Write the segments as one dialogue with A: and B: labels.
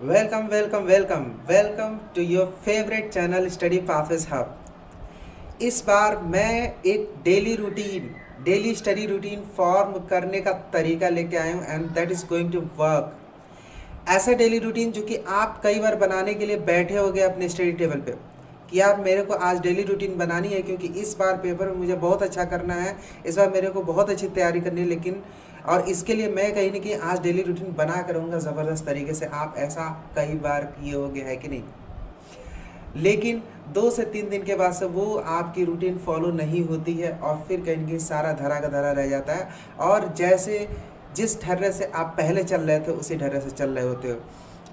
A: Welcome welcome welcome welcome to your favourite channel study पाफिस hub. इस बार मैं एक डेली स्टडी रूटीन फॉर्म करने का तरीका लेके आया हूँ and that is going to work. ऐसा डेली रूटीन जो कि आप कई बार बनाने के लिए बैठे हो गए अपने स्टडी टेबल पे कि यार मेरे को आज डेली रूटीन बनानी है क्योंकि इस बार पेपर में मुझे बहुत अच्छा करना है, इस बार मेरे को बहुत अच्छी तैयारी करनी है। लेकिन और इसके लिए मैं कहीं ना कहीं आज डेली रूटीन बना कर रहूँगा ज़बरदस्त तरीके से। आप ऐसा कई बार किए हो गया है कि नहीं? लेकिन 2 से 3 दिन के बाद से वो आपकी रूटीन फॉलो नहीं होती है और फिर कहीं ना कहीं सारा धरा का धरा रह जाता है। और जैसे जिस ढर्रे से आप पहले चल रहे थे उसी ढर्रे से चल रहे होते हो।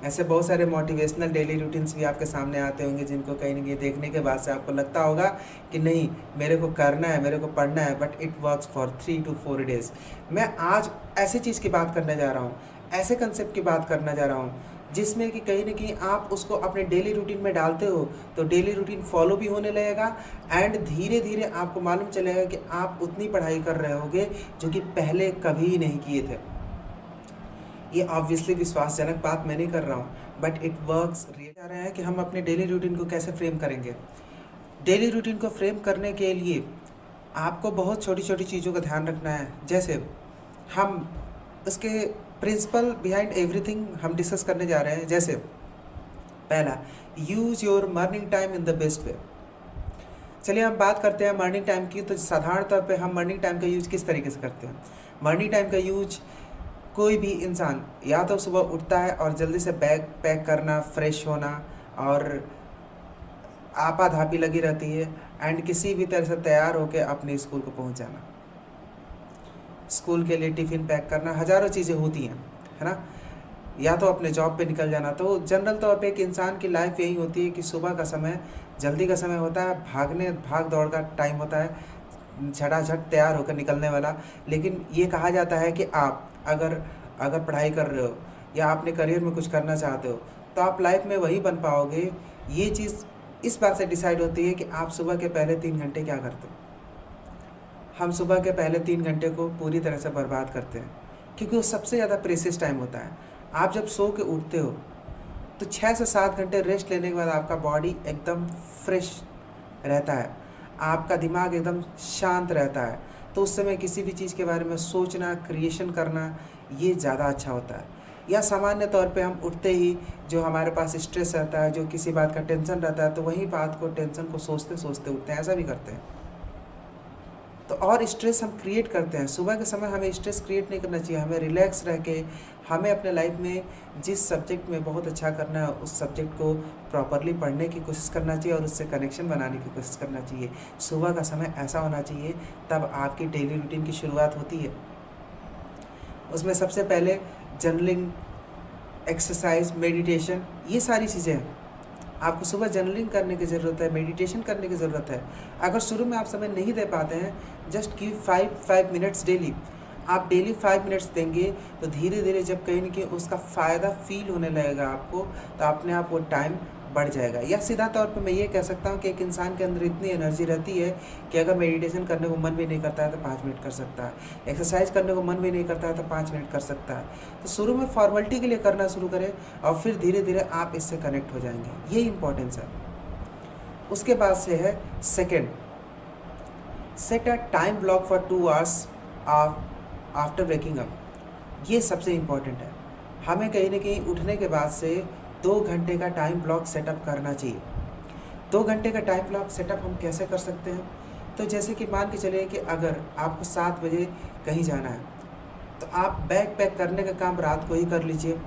A: ऐसे बहुत सारे मोटिवेशनल डेली रूटीन्स भी आपके सामने आते होंगे जिनको कहीं ना कहीं देखने के बाद से आपको लगता होगा कि नहीं, मेरे को करना है, मेरे को पढ़ना है, but it works for 3 to 4 days। मैं आज ऐसी चीज़ की बात करने जा रहा हूँ, ऐसे कंसेप्ट की बात करना जा रहा हूँ जिसमें कि कहीं ना कहीं आप उसको अपने डेली रूटीन में डालते हो तो डेली रूटीन फॉलो भी होने लगेगा एंड धीरे धीरे आपको मालूम चलेगा कि आप उतनी पढ़ाई कर रहे होगे जो कि पहले कभी नहीं किए थे। ये ऑब्वियसली विश्वासजनक बात मैं नहीं कर रहा हूँ, बट इट वर्क्स रियल। जा रहे हैं कि हम अपने डेली रूटीन को कैसे फ्रेम करेंगे। डेली रूटीन को फ्रेम करने के लिए आपको बहुत छोटी छोटी चीज़ों का ध्यान रखना है। जैसे हम उसके प्रिंसिपल बिहाइंड एवरीथिंग हम डिस्कस करने जा रहे हैं। जैसे पहला, use your morning time in the best way. चलिए हम बात करते हैं मॉर्निंग टाइम की। तो साधारण तौर पे हम मॉर्निंग टाइम का यूज़ किस तरीके से करते हैं? मॉर्निंग टाइम का यूज कोई भी इंसान या तो सुबह उठता है और जल्दी से बैग पैक करना, फ्रेश होना और आपाधापी लगी रहती है एंड किसी भी तरह से तैयार होकर अपने स्कूल को पहुंच जाना। स्कूल के लिए टिफ़िन पैक करना, हज़ारों चीज़ें होती हैं, है ना। या तो अपने जॉब पे निकल जाना। तो जनरल तौर पे एक इंसान की लाइफ यही होती है कि सुबह का समय जल्दी का समय होता है, भाग दौड़ का टाइम होता है, झटाझट तैयार होकर निकलने वाला। लेकिन ये कहा जाता है कि आप अगर अगर पढ़ाई कर रहे हो या अपने करियर में कुछ करना चाहते हो तो आप लाइफ में वही बन पाओगे। ये चीज़ इस बात से डिसाइड होती है कि आप सुबह के पहले 3 घंटे क्या करते हो। हम सुबह के पहले 3 घंटे को पूरी तरह से बर्बाद करते हैं क्योंकि वो सबसे ज़्यादा प्रेशियस टाइम होता है। आप जब सो के उठते हो तो 6 से 7 घंटे रेस्ट लेने के बाद आपका बॉडी एकदम फ्रेश रहता है, आपका दिमाग एकदम शांत रहता है। तो उस समय किसी भी चीज़ के बारे में सोचना, क्रिएशन करना ये ज़्यादा अच्छा होता है। या सामान्य तौर पे हम उठते ही जो हमारे पास स्ट्रेस रहता है, जो किसी बात का टेंशन रहता है, तो वही बात को टेंशन को सोचते सोचते उठते हैं, ऐसा भी करते हैं। तो और स्ट्रेस हम क्रिएट करते हैं। सुबह के समय हमें स्ट्रेस क्रिएट नहीं करना चाहिए, हमें रिलैक्स रह के हमें अपने लाइफ में जिस सब्जेक्ट में बहुत अच्छा करना है उस सब्जेक्ट को प्रॉपरली पढ़ने की कोशिश करना चाहिए और उससे कनेक्शन बनाने की कोशिश करना चाहिए। सुबह का समय ऐसा होना चाहिए तब आपकी डेली रूटीन की शुरुआत होती है। उसमें सबसे पहले जर्नलिंग, एक्सरसाइज, मेडिटेशन, ये सारी चीज़ें हैं। आपको सुबह जर्नलिंग करने की ज़रूरत है, मेडिटेशन करने की ज़रूरत है। अगर शुरू में आप समय नहीं दे पाते हैं, जस्ट गिव 5 मिनट्स डेली। आप डेली 5 मिनट्स देंगे तो धीरे धीरे जब कहीं ना कहीं उसका फ़ायदा फील होने लगेगा आपको, तो अपने आप वो टाइम बढ़ जाएगा। या सीधा तौर पे मैं ये कह सकता हूँ कि एक इंसान के अंदर इतनी एनर्जी रहती है कि अगर मेडिटेशन करने को मन भी नहीं करता है तो 5 मिनट कर सकता है, एक्सरसाइज करने को मन भी नहीं करता है तो 5 मिनट कर सकता है। तो शुरू में फॉर्मेलिटी के लिए करना शुरू करें और फिर धीरे धीरे आप इससे कनेक्ट हो जाएंगे। ये इंपॉर्टेंस है। उसके बाद से है second, set a time block for 2 hours after waking up. ये सबसे इम्पॉर्टेंट है। हमें कहीं ना कहीं उठने के बाद से 2 घंटे का टाइम ब्लॉक सेटअप करना चाहिए। 2 घंटे का टाइम ब्लॉक सेटअप हम कैसे कर सकते हैं? तो जैसे कि मान के चलिए कि अगर आपको 7 बजे कहीं जाना है तो आप बैग पैक करने का काम रात को ही कर लीजिए।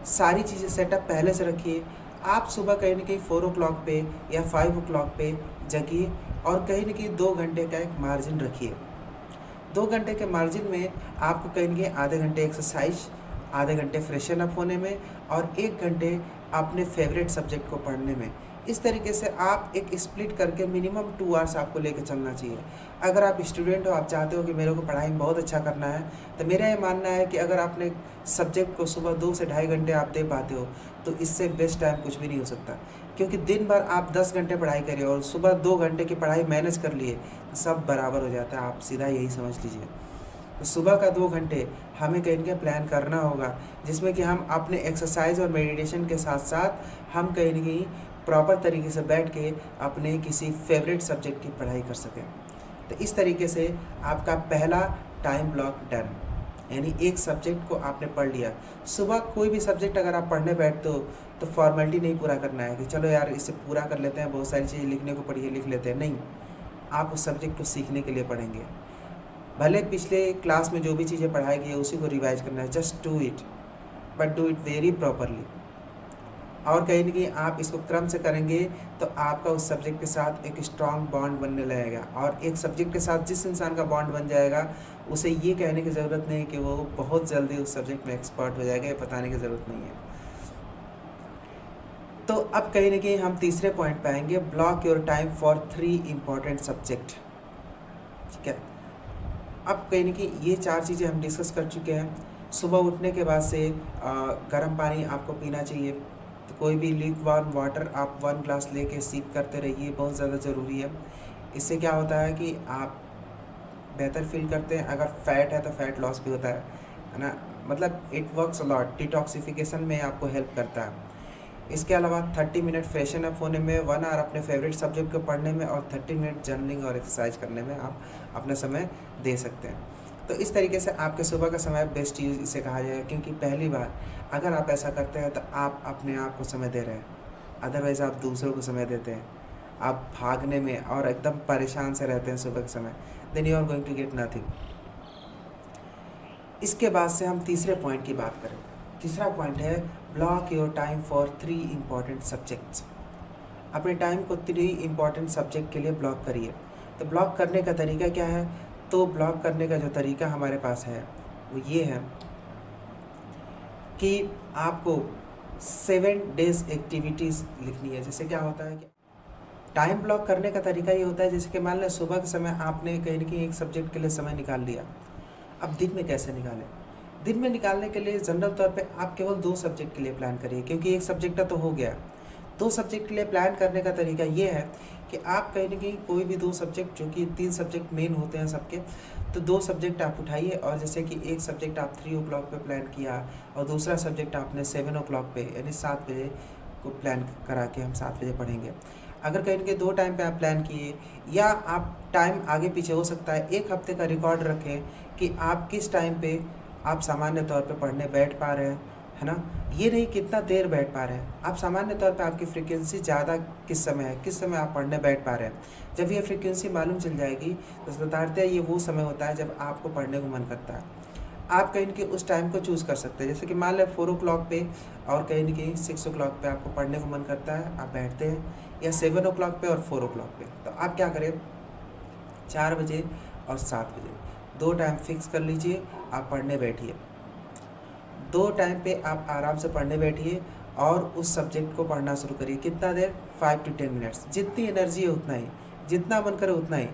A: सारी चीज़ें सेटअप पहले से रखिए। आप सुबह कहीं ना कहीं 4 o'clock पे या 5 o'clock पे जगिए और कहीं ना कहीं 2 घंटे का एक मार्जिन रखिए। 2 घंटे के मार्जिन में आपको कहीं ना कहीं आधे घंटे एक्सरसाइज, आधे घंटे फ्रेशन अप होने में और 1 घंटे अपने फेवरेट सब्जेक्ट को पढ़ने में। इस तरीके से आप एक स्प्लिट करके मिनिमम 2 आवर्स आपको लेके चलना चाहिए। अगर आप स्टूडेंट हो, आप चाहते हो कि मेरे को पढ़ाई में बहुत अच्छा करना है, तो मेरा ये मानना है कि अगर आपने सब्जेक्ट को सुबह 2 से ढाई घंटे आप दे पाते हो तो इससे बेस्ट टाइम कुछ भी नहीं हो सकता। क्योंकि दिन भर आप 10 घंटे पढ़ाई करिए और सुबह 2 घंटे की पढ़ाई मैनेज कर लिए तो सब बराबर हो जाता है। आप सीधा यही समझ लीजिए। तो सुबह का 2 घंटे हमें कहीं न कहीं प्लान करना होगा, जिसमें कि हम अपने एक्सरसाइज़ और मेडिटेशन के साथ-साथ हम कहीं न कहीं प्रॉपर तरीके से बैठ के अपने किसी फ़ेवरेट सब्जेक्ट की पढ़ाई कर सकें। तो इस तरीके से आपका पहला टाइम ब्लॉक डन, यानी एक सब्जेक्ट को आपने पढ़ लिया। सुबह कोई भी सब्जेक्ट अगर आप पढ़ने बैठते हो तो फॉर्मेलिटी नहीं पूरा करना है कि चलो यार इसे पूरा कर लेते हैं, बहुत सारी चीज़ें लिखने को पड़ी है लिख लेते हैं, नहीं। आप उस सब्जेक्ट को सीखने के लिए पढ़ेंगे। भले पिछले क्लास में जो भी चीज़ें पढ़ाई गई है उसी को रिवाइज़ करना है, just do it, but do it very properly. और कहीं न कहीं आप इसको क्रम से करेंगे तो आपका उस सब्जेक्ट के साथ एक स्ट्रॉन्ग बॉन्ड बनने लगेगा, और एक सब्जेक्ट के साथ जिस इंसान का बॉन्ड बन जाएगा उसे ये कहने की ज़रूरत नहीं कि वो बहुत जल्दी उस सब्जेक्ट में एक्सपर्ट हो जाएगा, ये बताने की ज़रूरत नहीं है। तो अब कहीं न कहीं हम तीसरे पॉइंट पे आएँगे, block your time for 3 important subject. ठीक है? अब कहीं न कहीं ये 4 चीज़ें हम डिस्कस कर चुके हैं। सुबह उठने के बाद से गर्म पानी आपको पीना चाहिए। तो कोई भी ल्यूकवार्म वाटर आप 1 ग्लास लेके सिप करते रहिए, बहुत ज़्यादा ज़रूरी है। इससे क्या होता है कि आप बेहतर फ़ील करते हैं। अगर फैट है तो फैट लॉस भी होता है ना? मतलब it works a lot, detoxification में आपको हेल्प करता है। इसके अलावा 30 मिनट फ्रेशन अप होने में, 1 आवर अपने फ़ेवरेट सब्जेक्ट को पढ़ने में और 30 मिनट जर्नलिंग और एक्सरसाइज करने में आप अपना समय दे सकते हैं। तो इस तरीके से आपके सुबह का समय बेस्ट यूज़ इसे कहा जाएगा, क्योंकि पहली बार अगर आप ऐसा करते हैं तो आप अपने आप को समय दे रहे हैं। अदरवाइज़ आप दूसरों को समय देते हैं। आप भागने में और एकदम परेशान से रहते हैं सुबह के समय, then you are going to get nothing. इसके बाद से हम तीसरे पॉइंट की बात करें। तीसरा पॉइंट है block your time for 3 important subjects. अपने टाइम को 3 इम्पॉर्टेंट सब्जेक्ट के लिए ब्लॉक करिए। तो ब्लॉक करने का तरीका क्या है? तो ब्लॉक करने का जो तरीका हमारे पास है वो ये है कि आपको 7 डेज़ एक्टिविटीज़ लिखनी है। जैसे क्या होता है कि टाइम ब्लॉक करने का तरीका ये होता है, जैसे कि मान लें सुबह के समय आपने कहीं न कहीं एक सब्जेक्ट के लिए समय निकाल लिया। अब दिन में कैसे निकालें? दिन में निकालने के लिए जनरल तौर पे आप केवल 2 सब्जेक्ट के लिए प्लान करिए, क्योंकि एक सब्जेक्ट का तो हो गया। 2 सब्जेक्ट के लिए प्लान करने का तरीका ये है कि आप कहीं न कहीं कोई भी 2 सब्जेक्ट, जो कि 3 सब्जेक्ट मेन होते हैं सबके, तो 2 सब्जेक्ट आप उठाइए, और जैसे कि एक सब्जेक्ट आप 3 ओ क्लॉक पे प्लान किया और दूसरा सब्जेक्ट आपने 7 ओ क्लॉक पे यानी 7 बजे को प्लान करा के हम 7 बजे पढ़ेंगे। अगर कहीं न कहीं 2 टाइम पे आप प्लान किए, या आप टाइम आगे पीछे हो सकता है, 1 हफ्ते का रिकॉर्ड रखें कि आप किस टाइम पे आप सामान्य तौर पे पढ़ने बैठ पा रहे हैं, है ना? ये नहीं कितना देर बैठ पा रहे हैं, आप सामान्य तौर पे आपकी फ्रीक्वेंसी ज़्यादा किस समय है, किस समय आप पढ़ने बैठ पा रहे हैं। जब ये फ्रीक्वेंसी मालूम चल जाएगी तो बताते हैं ये वो समय होता है जब आपको पढ़ने को मन करता है। आप कहीं न कहीं उस टाइम को चूज़ कर सकते हैं, जैसे कि मान लें 4 ओ क्लॉक पे और कहीं न कहीं 6 ओ क्लॉक पे आपको पढ़ने को मन करता है, आप बैठते हैं, या 7 ओ क्लॉक पे और 4 ओ क्लॉक पे। तो आप क्या करें, 4 बजे और 7 बजे 2 टाइम फिक्स कर लीजिए, आप पढ़ने बैठिए। 2 टाइम पे आप आराम से पढ़ने बैठिए और उस सब्जेक्ट को पढ़ना शुरू करिए। कितना देर? 5 टू 10 मिनट्स, जितनी एनर्जी है उतना ही, जितना मन करे उतना ही।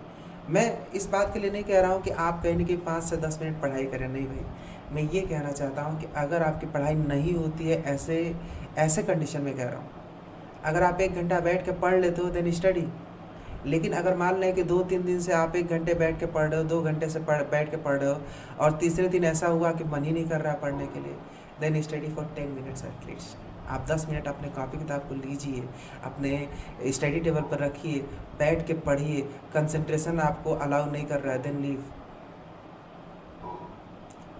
A: मैं इस बात के लिए नहीं कह रहा हूँ कि आप कहीं न कहीं 5 से 10 मिनट पढ़ाई करें, नहीं भाई। मैं ये कहना चाहता हूँ कि अगर आपकी पढ़ाई नहीं होती है, ऐसे कंडीशन में कह रहा हूँ, अगर आप 1 घंटा बैठ के पढ़ लेते हो देन स्टडी। लेकिन अगर मान लें कि 2-3 दिन से आप 1 घंटे बैठ के पढ़ रहे हो, 2 घंटे से बैठ के पढ़ रहे हो, और तीसरे दिन ऐसा हुआ कि मन ही नहीं कर रहा है पढ़ने के लिए, then study for 10 minutes at least. आप 10 मिनट अपने कॉपी किताब को लीजिए, अपने स्टडी टेबल पर रखिए, बैठ के पढ़िए। कंसंट्रेशन आपको अलाउ नहीं कर रहा है, देन लीव।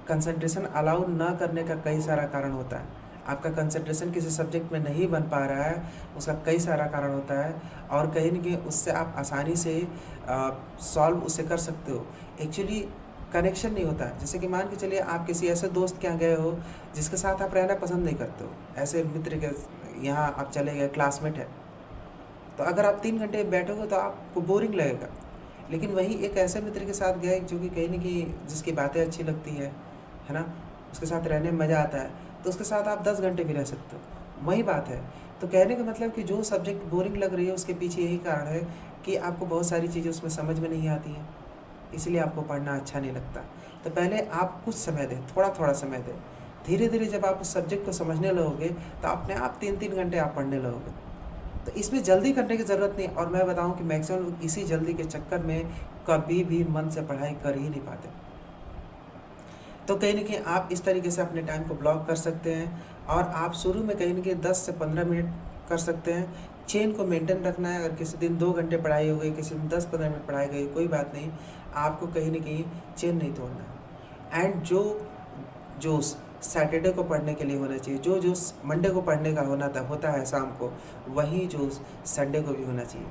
A: कंसंट्रेशन अलाउ ना करने का कई सारा कारण होता है। आपका कंसंट्रेशन किसी सब्जेक्ट में नहीं बन पा रहा है, उसका कई सारा कारण होता है, और कहीं न कहीं उससे आप आसानी से सॉल्व उसे कर सकते हो। एक्चुअली कनेक्शन नहीं होता है। जैसे कि मान के चलिए आप किसी ऐसे दोस्त के यहाँ गए हो जिसके साथ आप रहना पसंद नहीं करते हो, ऐसे मित्र के यहाँ आप चले गए, क्लासमेट है, तो अगर आप 3 घंटे बैठोगे तो आपको बोरिंग लगेगा। लेकिन वहीं एक ऐसे मित्र के साथ गए जो कि कहीं न कहीं जिसकी बातें अच्छी लगती है ना? उसके साथ रहने में मज़ा आता है, तो उसके साथ आप 10 घंटे भी रह सकते हो। वही बात है। तो कहने का मतलब कि जो सब्जेक्ट बोरिंग लग रही है उसके पीछे यही कारण है कि आपको बहुत सारी चीज़ें उसमें समझ में नहीं आती हैं, इसलिए आपको पढ़ना अच्छा नहीं लगता। तो पहले आप कुछ समय दें, थोड़ा-थोड़ा समय दें। धीरे-धीरे जब आप उस सब्जेक्ट को समझने लगोगे तो अपने आप 3-3 घंटे आप पढ़ने लगोगे। तो इसमें जल्दी करने की ज़रूरत नहीं, और मैं बताऊँ कि मैक्सिमम लोग इसी जल्दी के चक्कर में कभी भी मन से पढ़ाई कर ही नहीं पाते। तो कहीं न कहीं आप इस तरीके से अपने टाइम को ब्लॉक कर सकते हैं और आप शुरू में कहीं न कहीं 10 से 15 मिनट कर सकते हैं। चेन को मेंटेन रखना है, अगर किसी दिन 2 घंटे पढ़ाई हो गई, किसी दिन 10-15 मिनट पढ़ाई गई, कोई बात नहीं, आपको कहीं न कहीं चेन नहीं तोड़ना है। एंड जो जोश सैटरडे को पढ़ने के लिए होना चाहिए, जो जोश मंडे को पढ़ने का होता है शाम को, वही जोश संडे को भी होना चाहिए।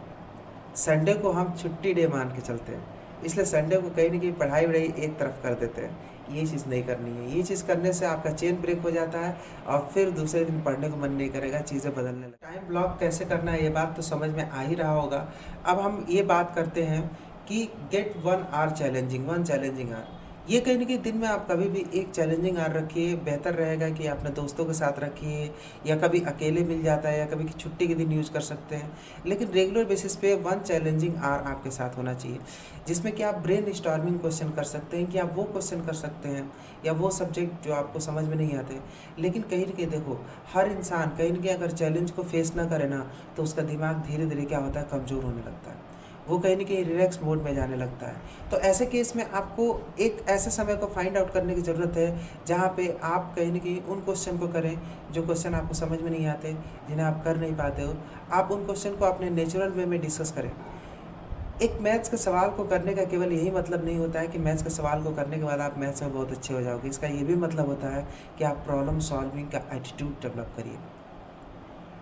A: संडे को हम छुट्टी डे मान के चलते हैं, इसलिए संडे को कहीं न कहीं पढ़ाई-वढ़ाई एक तरफ कर देते हैं। ये चीज़ नहीं करनी है, ये चीज़ करने से आपका चेन ब्रेक हो जाता है और फिर दूसरे दिन पढ़ने को मन नहीं करेगा, चीज़ें बदलने लगती हैं। टाइम ब्लॉक कैसे करना है, ये बात तो समझ में आ ही रहा होगा। अब हम ये बात करते हैं कि get 1 hour challenging, 1 challenging hour. ये कहीं न कहीं दिन में आप कभी भी एक चैलेंजिंग आवर रखिए, बेहतर रहेगा कि अपने दोस्तों के साथ रखिए, या कभी अकेले मिल जाता है या कभी छुट्टी के दिन यूज़ कर सकते हैं। लेकिन रेगुलर बेसिस पे 1 चैलेंजिंग आवर आपके साथ होना चाहिए, जिसमें कि आप ब्रेन स्टॉर्मिंग क्वेश्चन कर सकते हैं, कि आप वो क्वेश्चन कर सकते हैं या वो सब्जेक्ट जो आपको समझ में नहीं आते। लेकिन कहीं न कहीं देखो, हर इंसान कहीं न कहीं अगर चैलेंज को फेस ना करे ना, तो उसका दिमाग धीरे-धीरे क्या होता है, कमज़ोर होने लगता है। वो कहीं न कहीं रिलैक्स मोड में जाने लगता है। तो ऐसे केस में आपको एक ऐसे समय को फाइंड आउट करने की ज़रूरत है, जहाँ पे आप कहीं न कहीं उन क्वेश्चन को करें, जो क्वेश्चन आपको समझ में नहीं आते, जिन्हें आप कर नहीं पाते हो। आप उन क्वेश्चन को अपने नेचुरल वे में डिस्कस करें। एक मैथ्स के सवाल को करने का केवल यही मतलब नहीं होता है कि मैथ्स के सवाल को करने के बाद आप मैथ्स में बहुत अच्छे हो जाओगे। इसका ये भी मतलब होता है कि आप प्रॉब्लम सॉल्विंग का एटीट्यूड डेवलप करिए।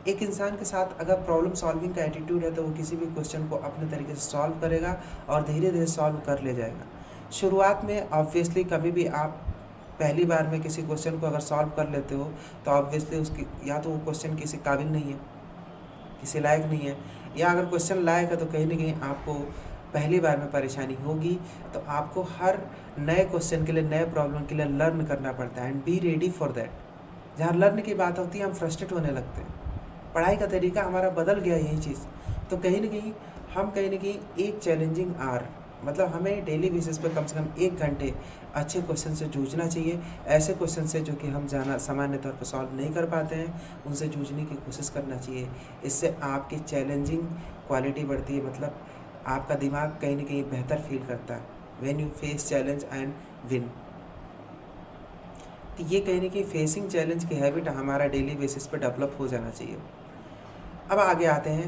A: एक इंसान के साथ अगर प्रॉब्लम सॉल्विंग का एटीट्यूड है, तो वो किसी भी क्वेश्चन को अपने तरीके से सॉल्व करेगा और धीरे-धीरे सॉल्व कर ले जाएगा। शुरुआत में ऑब्वियसली कभी भी आप पहली बार में किसी क्वेश्चन को अगर सॉल्व कर लेते हो, तो ऑब्वियसली उसकी या तो वो क्वेश्चन किसी काबिल नहीं है, किसी लायक नहीं है, या अगर क्वेश्चन लायक है तो कहीं न कहीं आपको पहली बार में परेशानी होगी। तो आपको हर नए क्वेश्चन के लिए, नए प्रॉब्लम के लिए लर्न करना पड़ता है, and be ready for that. जहाँ लर्न की बात होती है, हम फ्रस्ट्रेट होने लगते हैं। पढ़ाई का तरीका हमारा बदल गया यही चीज़। तो कहीं न कहीं हम कहीं न कहीं एक चैलेंजिंग आवर, मतलब हमें डेली बेसिस पे कम से कम 1 घंटे अच्छे क्वेश्चन से जूझना चाहिए। ऐसे क्वेश्चन से जो कि हम सामान्य तौर पर सॉल्व नहीं कर पाते हैं, उनसे जूझने की कोशिश करना चाहिए। इससे आपकी चैलेंजिंग क्वालिटी बढ़ती है, मतलब आपका दिमाग कहीं न कहीं बेहतर फ़ील करता है when you face challenge and win. तो ये कहीं न कहीं फेसिंग चैलेंज की हैबिट हमारा डेली बेसिस पे डेवलप हो जाना चाहिए। अब आगे आते हैं